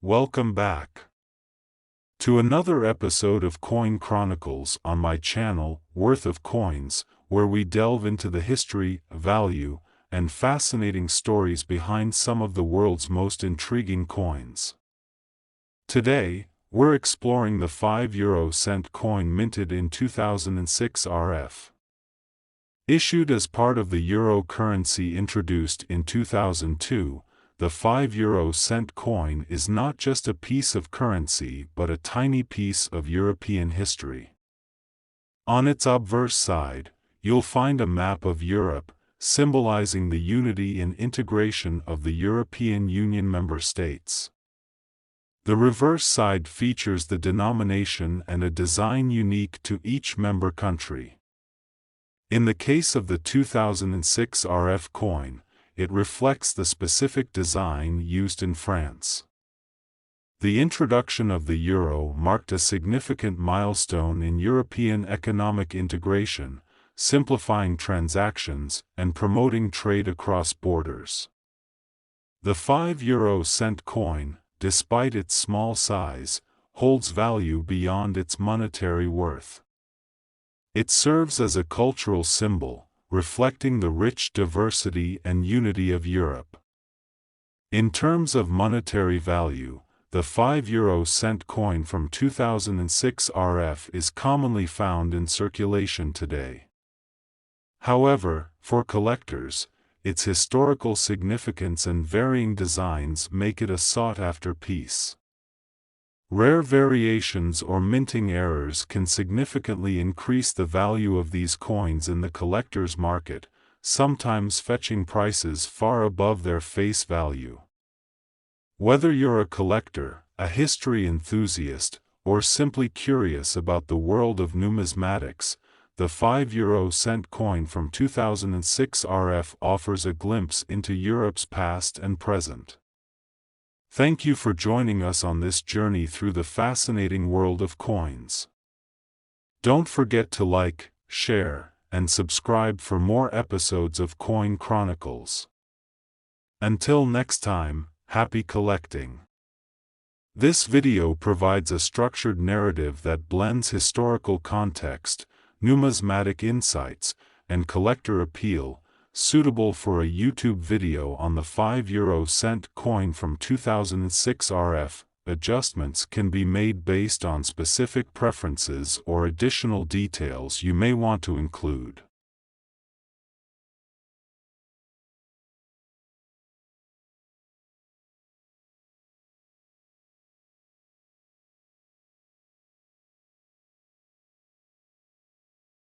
Welcome back to another episode of Coin Chronicles on my channel, Worth of Coins, where we delve into the history, value, and fascinating stories behind some of the world's most intriguing coins. Today, we're exploring the 5 cent coin minted in 2006 RF. Issued as part of the euro currency introduced in 2002, the 5 cent coin is not just a piece of currency but a tiny piece of European history. On its obverse side, you'll find a map of Europe, symbolizing the unity and integration of the European Union member states. The reverse side features the denomination and a design unique to each member country. In the case of the 2006 RF coin, it reflects the specific design used in France. The introduction of the euro marked a significant milestone in European economic integration, simplifying transactions and promoting trade across borders. The 5 cent coin, despite its small size, holds value beyond its monetary worth. It serves as a cultural symbol, reflecting the rich diversity and unity of Europe. In terms of monetary value, the 5 cent coin from 2006 RF is commonly found in circulation today. However, for collectors, its historical significance and varying designs make it a sought-after piece. Rare variations or minting errors can significantly increase the value of these coins in the collector's market, sometimes fetching prices far above their face value. Whether you're a collector, a history enthusiast, or simply curious about the world of numismatics, the 5 cent coin from 2006 RF offers a glimpse into Europe's past and present. Thank you for joining us on this journey through the fascinating world of coins. Don't forget to like, share, and subscribe for more episodes of Coin Chronicles. Until next time, happy collecting. This video provides a structured narrative that blends historical context, numismatic insights, and collector appeal, suitable for a YouTube video on the 5 cent coin from 2006 RF. Adjustments can be made based on specific preferences or additional details you may want to include.